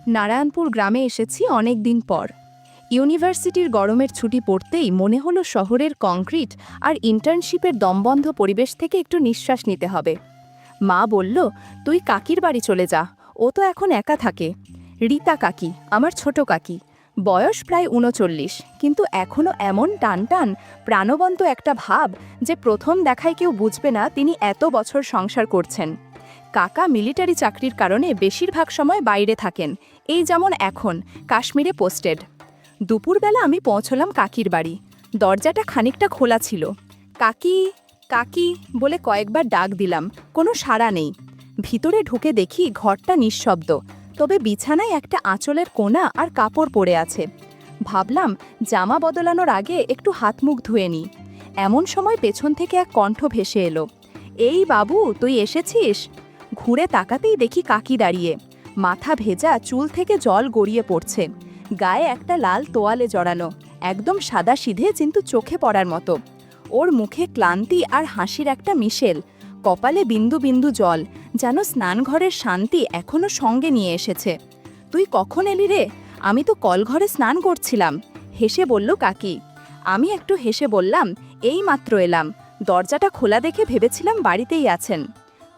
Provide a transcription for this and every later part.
নারায়ণপুর গ্রামে এসেছি অনেক দিন পর। ইউনিভার্সিটির গরমের ছুটি পড়তেই মনে হলো শহরের কংক্রিট আর ইন্টার্নশিপের দমবন্ধ পরিবেশ থেকে একটু নিঃশ্বাস নিতে হবে। মা বলল, তুই কাকির বাড়ি চলে যা, ও তো এখন একা থাকে। রীতা কাকি, আমার ছোট কাকি, বয়স প্রায় ৩৯, কিন্তু এখনও এমন টান টান প্রাণবন্ত একটা ভাব যে প্রথম দেখায় কেউ বুঝবে না তিনি এত বছর সংসার করছেন। কাকা মিলিটারি চাকরির কারণে বেশিরভাগ সময় বাইরে থাকেন, এই যেমন এখন কাশ্মীরে পোস্টেড। দুপুরবেলা আমি পৌঁছলাম কাকির বাড়ি। দরজাটা খানিকটা খোলা ছিল। কাকি কাকি বলে কয়েকবার ডাক দিলাম, কোনো সাড়া নেই। ভিতরে ঢুকে দেখি ঘরটা নিঃশব্দ, তবে বিছানায় একটা আঁচলের কোণা আর কাপড় পড়ে আছে। ভাবলাম জামা বদলানোর আগে একটু হাত মুখ ধুয়ে নিই। এমন সময় পেছন থেকে এক কণ্ঠ ভেসে এলো, এই বাবু তুই এসেছিস? ঘুরে তাকাতেই দেখি কাকি দাঁড়িয়ে, মাথা ভেজা, চুল থেকে জল গড়িয়ে পড়ছে, গায়ে একটা লাল তোয়ালে জড়ানো, একদম সাদাসিধে কিন্তু চোখে পড়ার মতো। ওর মুখে ক্লান্তি আর হাসির একটা মিশেল, কপালে বিন্দু বিন্দু জল, যেন স্নানঘরের শান্তি এখনো সঙ্গে নিয়ে এসেছে। তুই কখন এলি রে? আমি তো কলঘরে স্নান করছিলাম, হেসে বলল কাকি। আমি একটু হেসে বললাম, এই মাত্র এলাম, দরজাটা খোলা দেখে ভেবেছিলাম বাড়িতেই আছেন।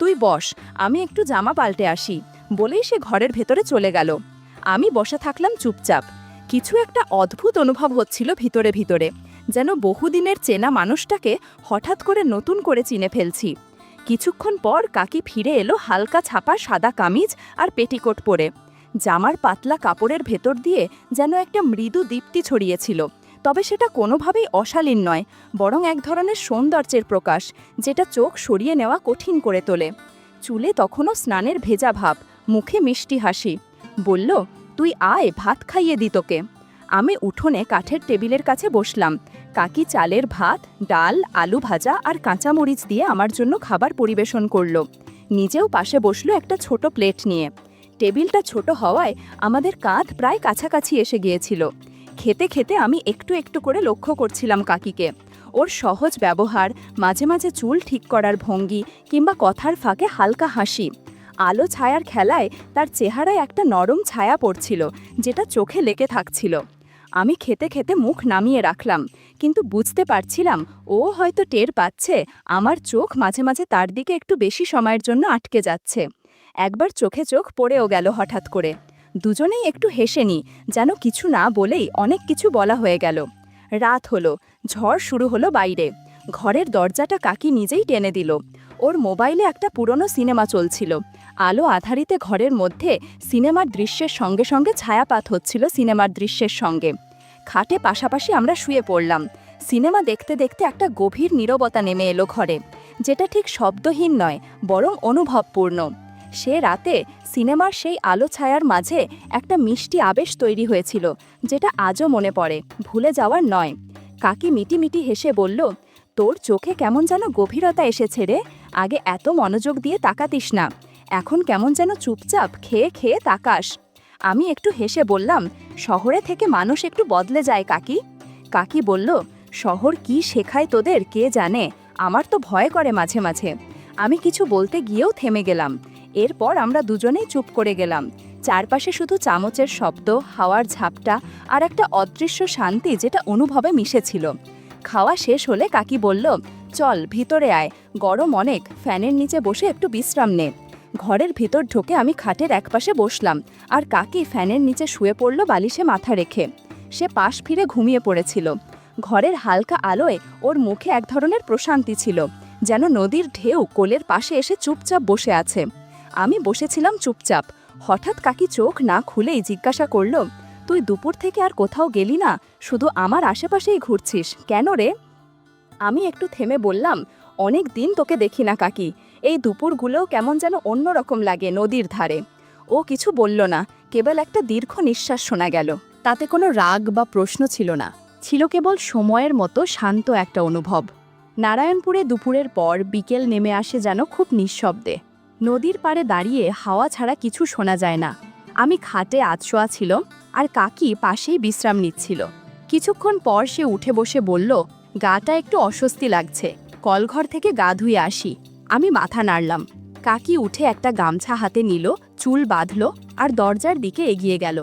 তুই বস, আমি একটু জামা পাল্টে আসি, বলেই সে ঘরের ভেতরে চলে গেল। আমি বসে থাকলাম চুপচাপ। কিছু একটা অদ্ভুত অনুভব হচ্ছিল ভিতরে ভিতরে, যেন বহুদিনের চেনা মানুষটাকে হঠাৎ করে নতুন করে চিনে ফেলছি। কিছুক্ষণ পর কাকি ফিরে এলো হালকা ছাপা সাদা কামিজ আর পেটিকোট পরে। জামার পাতলা কাপড়ের ভেতর দিয়ে যেন একটা মৃদু দীপ্তি ছড়িয়েছিল, তবে সেটা কোনোভাবেই অশালীন নয়, বরং এক ধরনের সৌন্দর্যের প্রকাশ, যেটা চোখ সরিয়ে নেওয়া কঠিন করে তোলে। চুলে তখনও স্নানের ভেজা ভাব, মুখে মিষ্টি হাসি। বলল, তুই আয়, ভাত খাইয়ে দি তোকে। আমি উঠোনে কাঠের টেবিলের কাছে বসলাম। কাকি চালের ভাত, ডাল, আলু ভাজা আর কাঁচামরিচ দিয়ে আমার জন্য খাবার পরিবেশন করলো। নিজেও পাশে বসলো একটা ছোট প্লেট নিয়ে। টেবিলটা ছোট হওয়ায় আমাদের কাঁধ প্রায় কাছাকাছি এসে গিয়েছিল। খেতে খেতে আমি একটু একটু করে লক্ষ্য করছিলাম কাকিকে। ওর সহজ ব্যবহার, মাঝে মাঝে চুল ঠিক করার ভঙ্গি, কিংবা কথার ফাঁকে হালকা হাসি। আলো ছায়ার খেলায় তার চেহারায় একটা নরম ছায়া পড়ছিল, যেটা চোখে লেগে থাকছিল। আমি খেতে খেতে মুখ নামিয়ে রাখলাম, কিন্তু বুঝতে পারছিলাম ও হয়তো টের পাচ্ছে আমার চোখ মাঝে মাঝে তার দিকে একটু বেশি সময়ের জন্য আটকে যাচ্ছে। একবার চোখে চোখ পড়েও গেল হঠাৎ করে। দুজনেই একটু হেসে নি, যেন কিছু না বলেই অনেক কিছু বলা হয়ে গেল। রাত হলো, ঝড় শুরু হলো বাইরে। ঘরের দরজাটা কাকি নিজেই টেনে দিল। ওর মোবাইলে একটা পুরনো সিনেমা চলছিল। আলো আধারিতে ঘরের মধ্যে সিনেমার দৃশ্যের সঙ্গে সঙ্গে ছায়াপাত হচ্ছিল সিনেমার দৃশ্যের সঙ্গে। খাটে পাশাপাশি আমরা শুয়ে পড়লাম। সিনেমা দেখতে দেখতে একটা গভীর নীরবতা নেমে এলো ঘরে, যেটা ঠিক শব্দহীন নয়, বরং অনুভবপূর্ণ। সে রাতে সিনেমার সেই আলো ছায়ার মাঝে একটা মিষ্টি আবেশ তৈরি হয়েছিল, যেটা আজও মনে পড়ে, ভুলে যাওয়ার নয়। কাকি মিটিমিটি হেসে বলল, তোর চোখে কেমন যেন গভীরতা এসেছে রে, আগে এত মনোযোগ দিয়ে তাকাতিস না, এখন কেমন যেন চুপচাপ খেয়ে খেয়ে তাকাস। আমি একটু হেসে বললাম, শহরে থেকে মানুষ একটু বদলে যায় কাকি। কাকি বলল, শহর কি শেখায় তোদের কে জানে, আমার তো ভয় করে মাঝে মাঝে। আমি কিছু বলতে গিয়েও থেমে গেলাম। এরপর আমরা দুজনেই চুপ করে গেলাম। চারপাশে শুধু চামচের শব্দ, হাওয়ার ঝাপটা আর একটা অদৃশ্য শান্তি, যেটা অনুভবে মিশেছিল। খাওয়া শেষ হলে কাকি বলল, চল ভিতরে আয়, গরম অনেক, ফ্যানের নিচে বসে একটু বিশ্রাম নে। ঘরের ভিতর ঢুকে আমি খাটের একপাশে বসলাম, আর কাকি ফ্যানের নিচে শুয়ে পড়ল বালিশে মাথা রেখে। সে পাশ ফিরে ঘুমিয়ে পড়েছিল। ঘরের হালকা আলোয় ওর মুখে এক ধরনের প্রশান্তি ছিল, যেন নদীর ঢেউ কোলের পাশে এসে চুপচাপ বসে আছে। আমি বসেছিলাম চুপচাপ। হঠাৎ কাকি চোখ না খুলেই জিজ্ঞাসা করল, তুই দুপুর থেকে আর কোথাও গেলি না, শুধু আমার আশেপাশেই ঘুরছিস কেন রে? আমি একটু থেমে বললাম, অনেক দিন তোকে দেখি না কাকি, এই দুপুরগুলোও কেমন যেন অন্যরকম লাগে নদীর ধারে। ও কিছু বলল না, কেবল একটা দীর্ঘ নিঃশ্বাস শোনা গেল। তাতে কোনো রাগ বা প্রশ্ন ছিল না, ছিল কেবল সময়ের মতো শান্ত একটা অনুভব। নারায়ণপুরে দুপুরের পর বিকেল নেমে আসে যেন খুব নিঃশব্দে। নদীর পাড়ে দাঁড়িয়ে হাওয়া ছাড়া কিছু শোনা যায় না। আমি খাটে আধশোয়া ছিল, আর কাকি পাশেই বিশ্রাম নিচ্ছিল। কিছুক্ষণ পর সে উঠে বসে বলল, গাটা একটু অস্বস্তি লাগছে, কলঘর থেকে গা ধুয়ে আসি। আমি মাথা নাড়লাম। কাকি উঠে একটা গামছা হাতে নিল, চুল বাঁধল আর দরজার দিকে এগিয়ে গেল।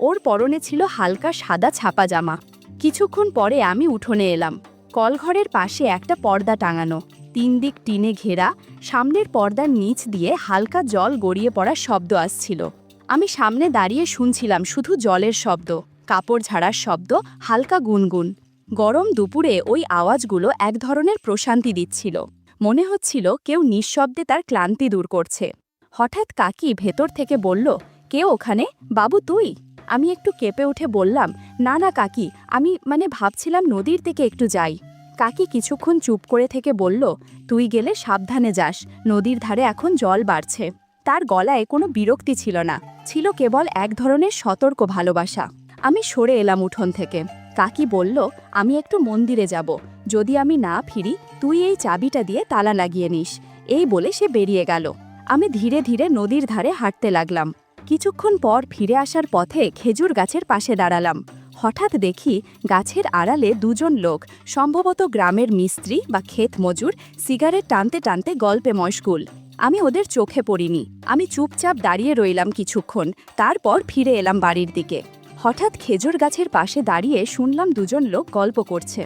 ওর পরনে ছিল হালকা সাদা ছাপা জামা। কিছুক্ষণ পরে আমি উঠোনে এলাম। কলঘরের পাশে একটা পর্দা টাঙানো, 3 দিক টিনে ঘেরা। সামনের পর্দার নিচ দিয়ে হালকা জল গড়িয়ে পড়ার শব্দ আসছিল। আমি সামনে দাঁড়িয়ে শুনছিলাম শুধু জলের শব্দ, কাপড় ঝাড়ার শব্দ, হালকা গুনগুন। গরম দুপুরে ওই আওয়াজগুলো এক ধরনের প্রশান্তি দিচ্ছিল। মনে হচ্ছিল কেউ নিঃশব্দে তার ক্লান্তি দূর করছে। হঠাৎ কাকি ভেতর থেকে বলল, কে ওখানে? বাবু তুই? আমি একটু কেঁপে উঠে বললাম, না না কাকি, আমি ভাবছিলাম নদীর দিকে একটু যাই। কাকি কিছুক্ষণ চুপ করে থেকে বলল, তুই গেলে সাবধানে যাস, নদীর ধারে এখন জল বাড়ছে। তার গলায় কোনো বিরক্তি ছিল না, ছিল কেবল এক ধরনের সতর্ক ভালোবাসা। আমি সরে এলাম উঠোন থেকে। কাকি বলল, আমি একটু মন্দিরে যাব, যদি আমি না ফিরি তুই এই চাবিটা দিয়ে তালা লাগিয়ে নিস। এই বলে সে বেরিয়ে গেল। আমি ধীরে ধীরে নদীর ধারে হাঁটতে লাগলাম। কিছুক্ষণ পর ফিরে আসার পথে খেজুর গাছের পাশে দাঁড়ালাম। হঠাৎ দেখি গাছের আড়ালে দুজন লোক, সম্ভবত গ্রামের মিস্ত্রি বা ক্ষেত মজুর, সিগারেট টানতে টানতে গল্পে মশগুল। আমি ওদের চোখে পড়িনি। আমি চুপচাপ দাঁড়িয়ে রইলাম কিছুক্ষণ, তারপর ফিরে এলাম বাড়ির দিকে। হঠাৎ খেজুর গাছের পাশে দাঁড়িয়ে শুনলাম দুজন লোক গল্প করছে।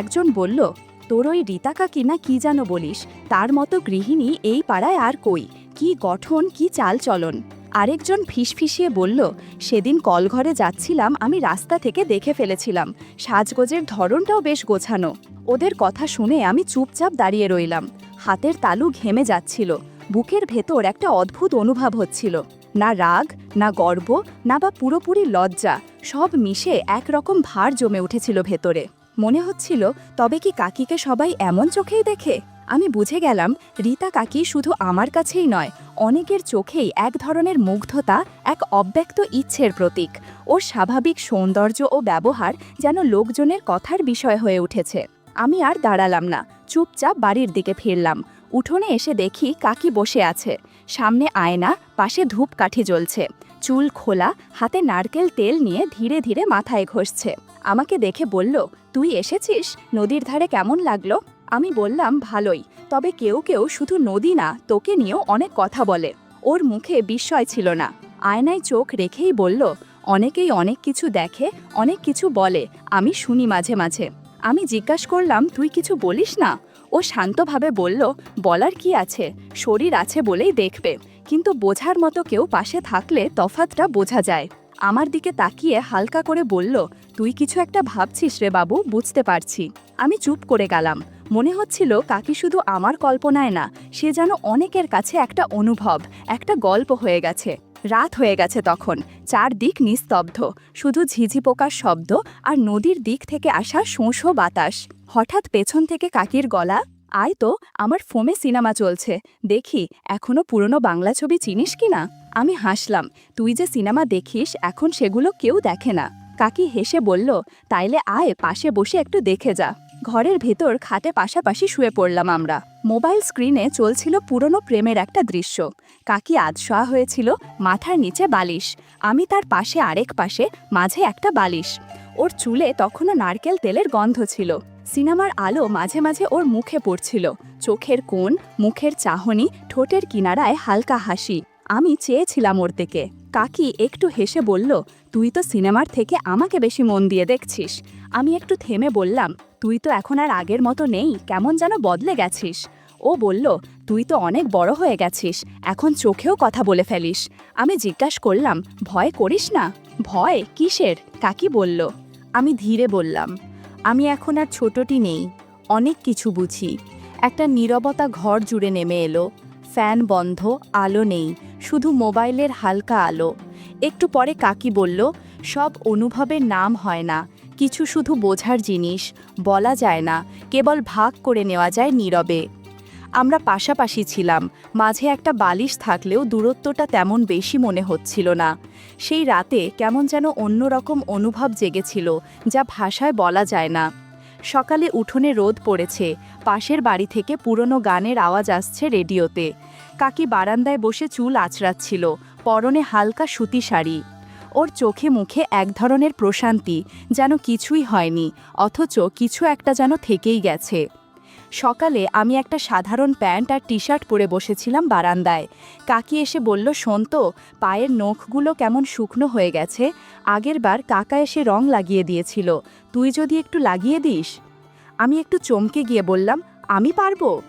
একজন বলল, তোর ওই রীতা কাকি না কি যেন বলিস, তার মতো গৃহিণী এই পাড়ায় আর কই, কি গঠন, কি চাল চলন। আরেকজন ফিসফিসিয়ে বলল, সেদিন কলঘরে যাচ্ছিলাম, আমি রাস্তা থেকে দেখে ফেলেছিলাম, সাজগোজের ধরনটাও বেশ গোছানো। ওদের কথা শুনে আমি চুপচাপ দাঁড়িয়ে রইলাম। হাতের তালু ঘেমে যাচ্ছিল, বুকের ভেতর একটা অদ্ভুত অনুভব হচ্ছিল। না রাগ, না গর্ব, না বা পুরোপুরি লজ্জা, সব মিশে একরকম ভার জমে উঠেছিল ভেতরে। মনে হচ্ছিল, তবে কি কাকিকে সবাই এমন চোখেই দেখে? আমি বুঝে গেলাম, রীতা কাকি শুধু আমার কাছেই নয়, অনেকের চোখেই এক ধরনের মুগ্ধতা, এক অব্যক্ত ইচ্ছের প্রতীক। ওর স্বাভাবিক সৌন্দর্য ও ব্যবহার যেন লোকজনের কথার বিষয় হয়ে উঠেছে। আমি আর দাঁড়ালাম না, চুপচাপ বাড়ির দিকে ফিরলাম। উঠোনে এসে দেখি কাকি বসে আছে। সামনে আয়না, পাশে ধূপকাঠি জ্বলছে, চুল খোলা, হাতে নারকেল তেল নিয়ে ধীরে ধীরে মাথায় ঘষছে। আমাকে দেখে বলল, তুই এসেছিস? নদীর ধারে কেমন লাগলো? আমি বললাম, ভালোই, তবে কেউ কেউ শুধু নদী না, তোকে নিয়েও অনেক কথা বলে। ওর মুখে বিস্ময় ছিল না, আয়নায় চোখ রেখেই বলল, অনেকেই অনেক কিছু দেখে, অনেক কিছু বলে, আমি শুনি মাঝে মাঝে। আমি জিজ্ঞাসা করলাম, তুই কিছু বলিস না? ও শান্তভাবে বলল, বলার কি আছে, শরীর আছে বলেই দেখবে, কিন্তু বোঝার মতো কেউ পাশে থাকলে তফাতটা বোঝা যায়। আমার দিকে তাকিয়ে হালকা করে বলল, তুই কিছু একটা ভাবছিস রে বাবু, বুঝতে পারছি। আমি চুপ করে গেলাম। মনে হচ্ছিল কাকি শুধু আমার কল্পনায় না, সে যেন অনেকের কাছে একটা অনুভব, একটা গল্প হয়ে গেছে। রাত হয়ে গেছে তখন, চারদিক নিস্তব্ধ, শুধু ঝিঝি পোকার শব্দ আর নদীর দিক থেকে আসা শোঁ শোঁ বাতাস। হঠাৎ পেছন থেকে কাকির গলা, আয় তো, আমার ফোনে সিনেমা চলছে, দেখি এখনো পুরনো বাংলা ছবি চিনিস কিনা। আমি হাসলাম, তুই যে সিনেমা দেখিস এখন সেগুলো কেউ দেখে না। কাকি হেসে বলল, তাইলে আয়, পাশে বসে একটু দেখে যা। ঘরের ভেতর খাটে পাশাপাশি শুয়ে পড়লাম আমরা। মোবাইল স্ক্রিনে চলছিল পুরনো প্রেমের একটা দৃশ্য। কাকি আধশোয়া হয়েছিল, মাথার নিচে বালিশ, আমি তার পাশে আরেক পাশে, মাঝে একটা বালিশ। ওর চুলে তখনও নারকেল তেলের গন্ধ ছিল। সিনেমার আলো মাঝে মাঝে ওর মুখে পড়ছিল, চোখের কোণ, মুখের চাহনি, ঠোঁটের কিনারায় হালকা হাসি। আমি চেয়েছিলাম ওর দিকে। কাকি একটু হেসে বলল, তুই তো সিনেমার থেকে আমাকে বেশি মন দিয়ে দেখছিস। আমি একটু থেমে বললাম, তুই তো এখন আর আগের মতো নেই, কেমন যেন বদলে গেছিস। ও বলল, তুই তো অনেক বড় হয়ে গেছিস, এখন চোখেও কথা বলে ফেলিস। আমি জিজ্ঞাসা করলাম, ভয় করিস না? ভয় কিসের? কাকি বলল। আমি ধীরে বললাম, আমি এখন আর ছোটটি নেই, অনেক কিছু বুঝি। একটা নীরবতা ঘর জুড়ে নেমে এলো। ফ্যান বন্ধ, আলো নেই, শুধু মোবাইলের হালকা আলো। একটু পরে কাকি বলল, সব অনুভবের নাম হয় না, কিছু শুধু বোঝার জিনিস, বলা যায় না, কেবল ভাগ করে নেওয়া যায় নীরবে। আমরা পাশাপাশি ছিলাম, মাঝে একটা বালিশ থাকলেও দূরত্বটা তেমন বেশি মনে হচ্ছিল না। সেই রাতে কেমন যেন অন্যরকম অনুভব জেগেছিল, যা ভাষায় বলা যায় না। সকালে উঠোনে রোদ পড়েছে, পাশের বাড়ি থেকে পুরনো গানের আওয়াজ আসছে রেডিওতে। কাকি বারান্দায় বসে চুল আঁচড়াচ্ছিল, পরনে হালকা সুতি শাড়ি। ওর চোখে মুখে এক ধরনের প্রশান্তি, যেন কিছুই হয়নি, অথচ কিছু একটা যেন থেকেই গেছে। সকালে আমি একটা সাধারণ প্যান্ট আর টি শার্ট পরে বসেছিলাম বারান্দায়। কাকি এসে বলল, শোন তো, পায়ের নখগুলো কেমন শুকনো হয়ে গেছে। আগেরবার কাকা এসে রং লাগিয়ে দিয়েছিল, তুই যদি একটু লাগিয়ে দিস। আমি একটু চমকে গিয়ে বললাম, আমি পারবো?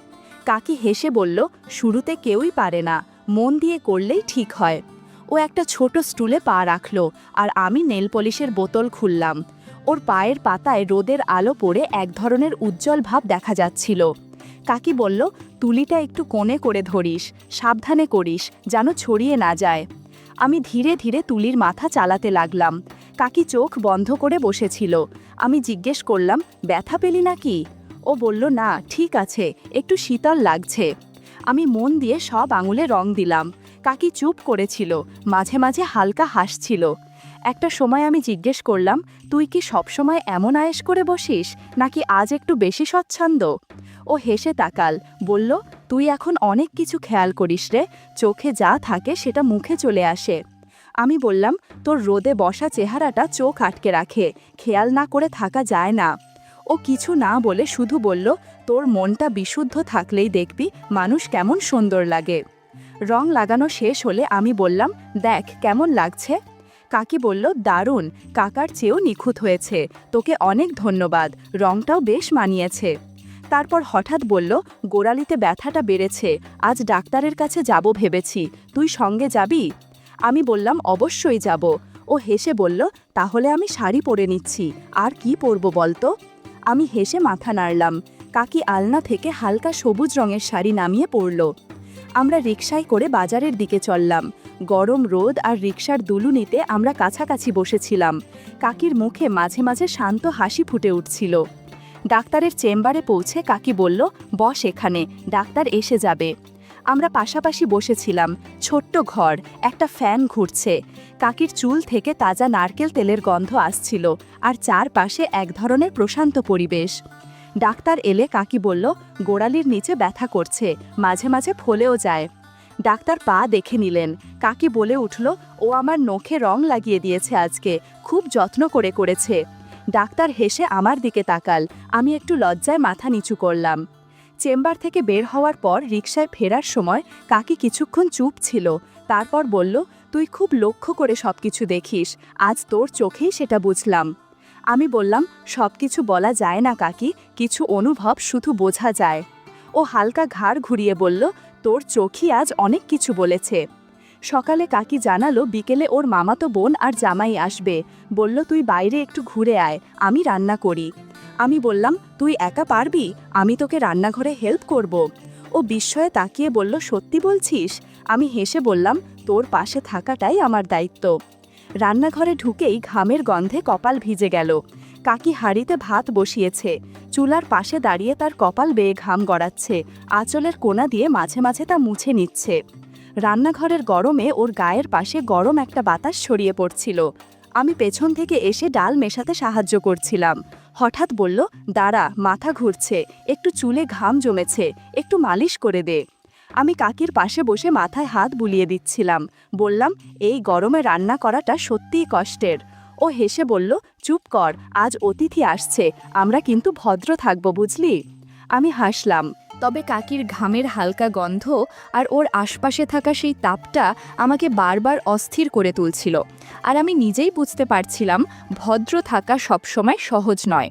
কাকি হেসে বলল, শুরুতে কেউই পারে না, মন দিয়ে করলেই ঠিক হয়। ও একটা ছোট স্টুলে পা রাখল আর আমি নেল পলিশের বোতল খুললাম। ওর পায়ের পাতায় রোদের আলো পড়ে এক ধরনের উজ্জ্বল ভাব দেখা যাচ্ছিল। কাকি বলল, তুলিটা একটু কোণে করে ধরিস, সাবধানে করিস, যেন ছড়িয়ে না যায়। আমি ধীরে ধীরে তুলির মাথা চালাতে লাগলাম। কাকি চোখ বন্ধ করে বসেছিল। আমি জিজ্ঞেস করলাম, ব্যথা পেলি নাকি? ও বলল, না, ঠিক আছে, একটু শীতল লাগছে। আমি মন দিয়ে সব আঙুলে রং দিলাম। কাকি চুপ করেছিল, মাঝে মাঝে হালকা হাসছিল। একটা সময় আমি জিজ্ঞেস করলাম, তুই কি সবসময় এমন আয়েশ করে বসিস, নাকি আজ একটু বেশি স্বচ্ছন্দ? ও হেসে তাকাল, বলল, তুই এখন অনেক কিছু খেয়াল করিস রে, চোখে যা থাকে সেটা মুখে চলে আসে। আমি বললাম, তোর রোদে বসা চেহারাটা চোখ আটকে রাখে, খেয়াল না করে থাকা যায় না। ও কিছু না বলে শুধু বলল, তোর মনটা বিশুদ্ধ থাকলেই দেখবি মানুষ কেমন সুন্দর লাগে। রং লাগানো শেষ হলে আমি বললাম, দেখ কেমন লাগছে। কাকি বলল, দারুণ, কাকার চেয়েও নিখুঁত হয়েছে, তোকে অনেক ধন্যবাদ, রংটাও বেশ মানিয়েছে। তারপর হঠাৎ বলল, গোড়ালিতে ব্যথাটা বেড়েছে, আজ ডাক্তারের কাছে যাব ভেবেছি, তুই সঙ্গে যাবি? আমি বললাম, অবশ্যই যাব। ও হেসে বলল, তাহলে আমি শাড়ি পরে নিচ্ছি, আর কি পরবো বলতো? আমি হেসে মাথা নাড়লাম। কাকি আলনা থেকে হালকা সবুজ রঙের শাড়ি নামিয়ে পরল। আমরা রিকশায় করে বাজারের দিকে চললাম। গরম রোদ আর রিকশার দুলুনিতে আমরা কাছাকাছি বসেছিলাম। কাকির মুখে মাঝে মাঝে শান্ত হাসি ফুটে উঠছিল। ডাক্তারের চেম্বারে পৌঁছে কাকি বলল, বস এখানে, ডাক্তার এসে যাবে। আমরা পাশাপাশি বসেছিলাম। ছোট্ট ঘর, একটা ফ্যান ঘুরছে। কাকির চুল থেকে তাজা নারকেল তেলের গন্ধ আসছিল, আর চারপাশে এক ধরনের প্রশান্ত পরিবেশ। ডাক্তার এলে কাকি বলল, গোড়ালির নিচে ব্যথা করছে, মাঝে মাঝে ফলেও যায়। ডাক্তার পা দেখে নিলেন। কাকি বলে উঠল, ও আমার নখে রং লাগিয়ে দিয়েছে আজকে, খুব যত্ন করে করেছে। ডাক্তার হেসে আমার দিকে তাকাল। আমি একটু লজ্জায় মাথা নিচু করলাম। চেম্বার থেকে বের হওয়ার পর রিকশায় ফেরার সময় কাকি কিছুক্ষণ চুপ ছিল। তারপর বলল, তুই খুব লক্ষ্য করে সবকিছু দেখিস, আজ তোর চোখেই সেটা বুঝলাম। আমি বললাম, সবকিছু বলা যায় না কাকি, কিছু অনুভব শুধু বোঝা যায়। ও হালকা ঘাড় ঘুরিয়ে বলল, তোর চোখই আজ অনেক কিছু বলেছে। সকালে কাকি জানালো বিকেলে ওর মামাতো বোন আর জামাই আসবে। বলল, তুই বাইরে একটু ঘুরে আয়, আমি রান্না করি। আমি বললাম, তুই একা পারবি? আমি তোকে রান্নাঘরে হেল্প করব। ও বিস্ময়ে তাকিয়ে বলল, সত্যি বলছিস? আমি হেসে বললাম, তোর পাশে থাকাটাই আমার দায়িত্ব। রান্নাঘরে ঢুকেই ঘামের গন্ধে কপাল ভিজে গেল। কাকি হাঁড়িতে ভাত বসিয়েছে। চুলার পাশে দাঁড়িয়ে তার কপাল বেয়ে ঘাম গড়াচ্ছে, আঁচলের কোনা দিয়ে মাঝে মাঝে তা মুছে নিচ্ছে। রান্নাঘরের গরমে ওর গায়ের পাশে গরম একটা বাতাস ছড়িয়ে পড়ছিল। আমি পেছন থেকে এসে ডাল মেশাতে সাহায্য করছিলাম। হঠাৎ বলল, দাঁড়া, মাথা ঘুরছে, একটু চুলে ঘাম জমেছে, একটু মালিশ করে দে। আমি কাকির পাশে বসে মাথায় হাত বুলিয়ে দিচ্ছিলাম। বললাম, এই গরমে রান্না করাটা সত্যিই কষ্টের। ও হেসে বলল, চুপ কর, আজ অতিথি আসছে, আমরা কিন্তু ভদ্র থাকব, বুঝলি? আমি হাসলাম। তবে কাকির ঘামের হালকা গন্ধ আর ওর আশপাশে থাকা সেই তাপটা আমাকে বারবার অস্থির করে তুলছিল। আর আমি নিজেই বুঝতে পারছিলাম, ভদ্র থাকা সবসময় সহজ নয়।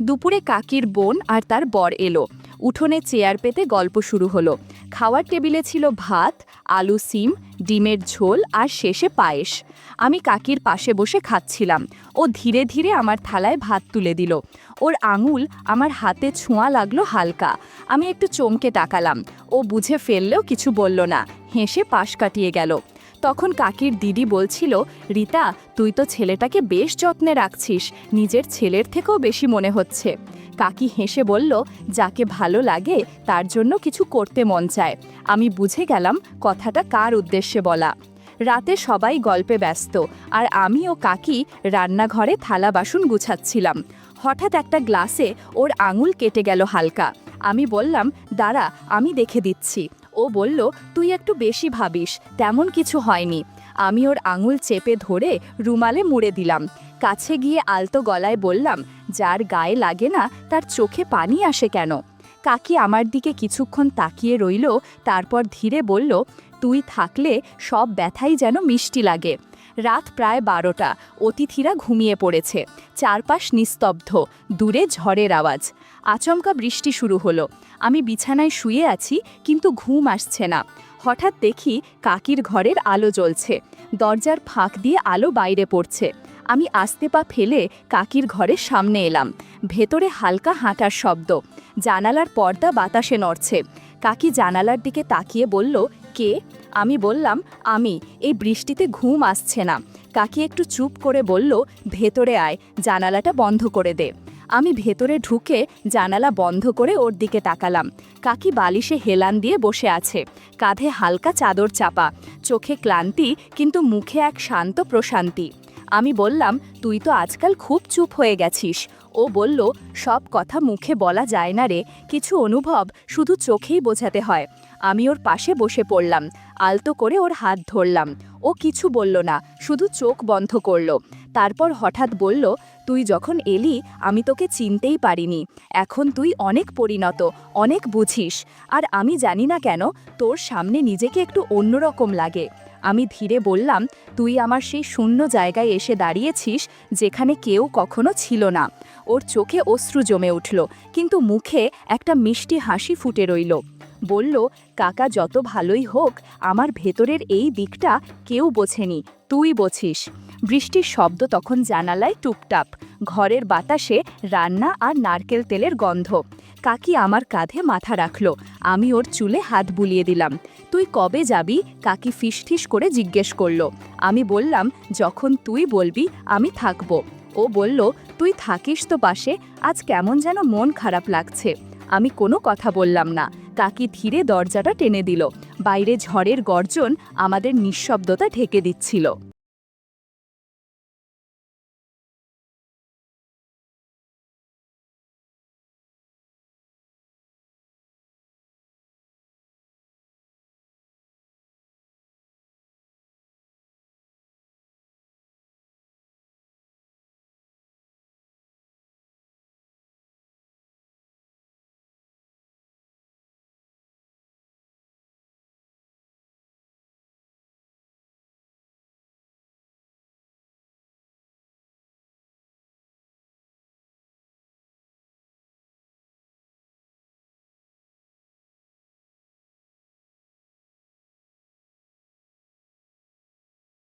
দুপুরে কাকির বোন আর তার বর এলো। উঠোনে চেয়ার পেতে গল্প শুরু হলো। খাওয়ার টেবিলে ছিল ভাত, আলু সিম, ডিমের ঝোল আর শেষে পায়েস। আমি কাকির পাশে বসে খাচ্ছিলাম। ও ধীরে ধীরে আমার থালায় ভাত তুলে দিল। ওর আঙুল আমার হাতে ছোঁয়া লাগলো হালকা। আমি একটু চমকে তাকালাম। ও বুঝে ফেললেও কিছু বলল না, হেসে পাশ কাটিয়ে গেল। তখন কাকির দিদি বলছিল, রিতা, তুই তো ছেলেটাকে বেশ যত্নে রাখছিস, নিজের ছেলের থেকেও বেশি মনে হচ্ছে। কাকি হেসে বলল, যাকে ভালো লাগে তার জন্য কিছু করতে মন চায়। আমি বুঝে গেলাম কথাটা কার উদ্দেশ্যে বলা। রাতে সবাই গল্পে ব্যস্ত, আর আমি ও কাকি রান্নাঘরে থালা বাসন গুছাচ্ছিলাম। হঠাৎ একটা গ্লাসে ওর আঙুল কেটে গেল হালকা। আমি বললাম, দাঁড়া, আমি দেখে দিচ্ছি। ও বলল, তুই একটু বেশি ভাবিস, তেমন কিছু হয়নি। আমি ওর আঙুল চেপে ধরে রুমালে মুড়ে দিলাম। কাছে গিয়ে আলতো গলায় বললাম, যার গায়ে লাগে না তার চোখে পানি আসে কেন? কাকি আমার দিকে কিছুক্ষণ তাকিয়ে রইল, তারপর ধীরে বলল, তুই থাকলে সব ব্যথাই যেন মিষ্টি লাগে। রাত প্রায় 12টা, অতিথিরা ঘুমিয়ে পড়েছে, চারপাশ নিস্তব্ধ, দূরে ঝড়ের আওয়াজ। আচমকা বৃষ্টি শুরু হলো। আমি বিছানায় শুয়ে আছি, কিন্তু ঘুম আসছে না। হঠাৎ দেখি কাকির ঘরের আলো জ্বলছে, দরজার ফাঁক দিয়ে আলো বাইরে পড়ছে। আমি আস্তে পা ফেলে কাকির ঘরের সামনে এলাম। ভেতরে হালকা হাঁটার শব্দ, জানালার পর্দা বাতাসে নড়ছে। কাকি জানালার দিকে তাকিয়ে বলল, কে? আমি বললাম, আমি, এই বৃষ্টিতে ঘুম আসছে না। কাকি একটু চুপ করে বলল, ভেতরে আয়, জানালাটা বন্ধ করে দে। আমি ভেতরে ঢুকে জানালা বন্ধ করে ওর দিকে তাকালাম। কাকি বালিশে হেলান দিয়ে বসে আছে, কাঁধে হালকা চাদর চাপা, চোখে ক্লান্তি, কিন্তু মুখে এক শান্ত প্রশান্তি। আমি বললাম, তুই তো আজকাল খুব চুপ হয়ে গেছিস। ও বলল, সব কথা মুখে বলা যায় না রে, কিছু অনুভব শুধু চোখেই বোঝাতে হয়। আমি ওর পাশে বসে পড়লাম, আলতো করে ওর হাত ধরলাম। ও কিছু বলল না, শুধু চোখ বন্ধ করল। তারপর হঠাৎ বলল, তুই যখন এলি আমি তোকে চিনতেই পারিনি। এখন তুই অনেক পরিণত, অনেক বুঝিস। আর আমি জানি না কেন তোর সামনে নিজেকে একটু অন্যরকম লাগে। আমি ধীরে বললাম, তুই আমার সেই শূন্য জায়গায় এসে দাঁড়িয়েছিস যেখানে কেউ কখনো ছিল না। ওর চোখে অশ্রু জমে উঠল, কিন্তু মুখে একটা মিষ্টি হাসি ফুটে রইল। বলল, কাকা যত ভালোই হোক, আমার ভেতরের এই দিকটা কেউ বোঝেনি, তুই বোঝিস। বৃষ্টির শব্দ তখন জানালায় টুপটাপ, ঘরের বাতাসে রান্না আর নারকেল তেলের গন্ধ। কাকি আমার কাঁধে মাথা রাখল, আমি ওর চুলে হাত বুলিয়ে দিলাম। তুই কবে যাবি? কাকি ফিসফিস করে জিজ্ঞেস করল। আমি বললাম, যখন তুই বলবি আমি থাকব। ও বলল, তুই থাকিস তো পাশে, আজ কেমন যেন মন খারাপ লাগছে। আমি কোনো কথা বললাম না। কাকি ধীরে দরজাটা টেনে দিল। বাইরে ঝড়ের গর্জন আমাদের নিঃশব্দতা ঢেকে দিচ্ছিল।